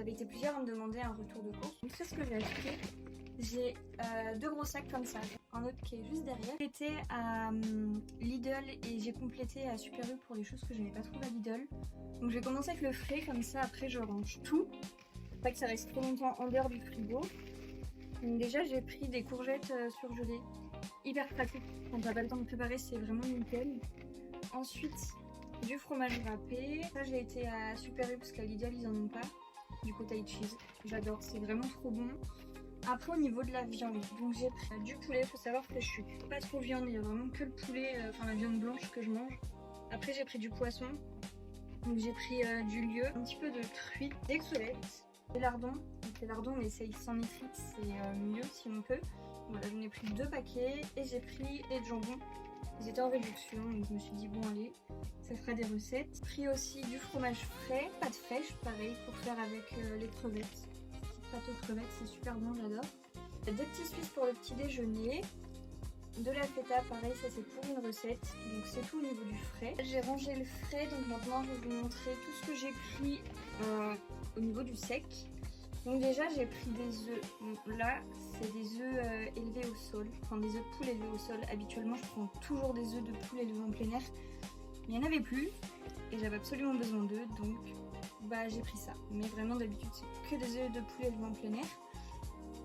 avez été plusieurs à me demander un retour de course. Donc c'est ce que j'ai acheté. J'ai 2 gros sacs comme ça, un autre qui est juste derrière. J'étais à Lidl et j'ai complété à Super U pour les choses que je n'avais pas trouvées à Lidl. Donc je vais commencer avec le frais, comme ça après je range tout. Pas que ça reste trop longtemps en dehors du frigo. Donc déjà j'ai pris des courgettes surgelées. Hyper pratique, quand t'as pas le temps de préparer, c'est vraiment nickel. Ensuite, du fromage râpé. Ça j'ai été à Super U parce qu'à Lidl ils en ont pas. Du cottage cheese, j'adore, c'est vraiment trop bon. Après au niveau de la viande, donc j'ai pris du poulet, faut savoir que je suis pas trop viande, il y a vraiment que le poulet, enfin la viande blanche que je mange. Après j'ai pris du poisson, donc j'ai pris du lieu, un petit peu de truite, des crevettes, des lardons. Donc les lardons on essaye sans nitrite, c'est mieux si on peut. Voilà, j'en ai pris 2 paquets et j'ai pris des jambons. Ils étaient en réduction, donc je me suis dit bon allez, ça fera des recettes. J'ai pris aussi du fromage frais, pâte fraîche, pareil pour faire avec les crevettes. Pâte aux crevettes, c'est super bon, j'adore. Des petits suisses pour le petit déjeuner. De la feta, pareil, ça c'est pour une recette. Donc c'est tout au niveau du frais. J'ai rangé le frais, donc maintenant je vais vous montrer tout ce que j'ai pris au niveau du sec. Donc déjà j'ai pris des œufs. Donc là c'est des œufs élevés au sol, enfin des œufs de poule élevés au sol. Habituellement je prends toujours des œufs de poule élevés en plein air. Mais il n'y en avait plus et j'avais absolument besoin d'eux, donc bah j'ai pris ça. Mais vraiment d'habitude c'est que des œufs de poulet élevés en plein air.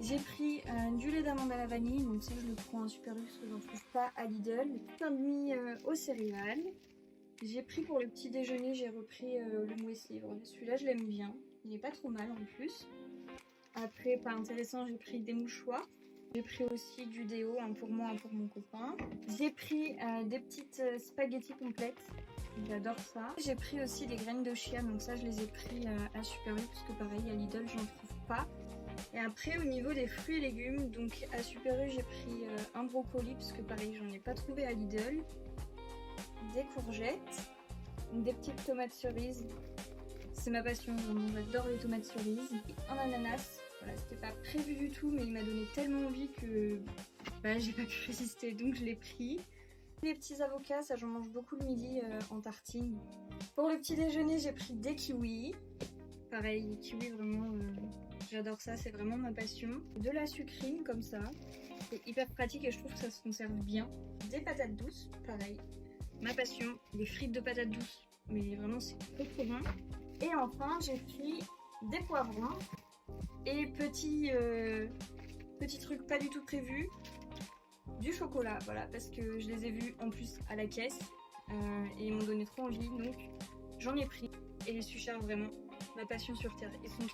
J'ai pris du lait d'amande à la vanille, donc ça je le prends à Super U parce que j'en trouve pas à Lidl. Pain de mie aux céréales. J'ai pris pour le petit déjeuner, j'ai repris le muesli. Celui-là je l'aime bien, il est pas trop mal en plus. Après, pas intéressant, j'ai pris des mouchoirs. J'ai pris aussi du déo, un pour moi, un pour mon copain. J'ai pris des petites spaghettis complètes. J'adore ça. J'ai pris aussi des graines de chia, donc ça je les ai pris à Super U parce que pareil à Lidl j'en trouve pas. Et après au niveau des fruits et légumes, donc à Super U j'ai pris un brocoli parce que pareil j'en ai pas trouvé à Lidl. Des courgettes, des petites tomates cerises. C'est ma passion, vraiment j'adore les tomates cerises. Un ananas, voilà c'était pas prévu du tout mais il m'a donné tellement envie que bah, j'ai pas pu résister donc je l'ai pris. Les petits avocats, ça j'en mange beaucoup le midi en tartine. Pour le petit déjeuner j'ai pris des kiwis. Pareil, les kiwis vraiment, j'adore ça, c'est vraiment ma passion. De la sucrine comme ça, c'est hyper pratique et je trouve que ça se conserve bien. Des patates douces, pareil, ma passion. Des frites de patates douces, mais vraiment c'est trop bon. Et enfin j'ai pris des poivrons et petit truc pas du tout prévu. Du chocolat, voilà, parce que je les ai vus en plus à la caisse et ils m'ont donné trop envie, donc j'en ai pris et les suchards vraiment ma passion sur terre. Ils sont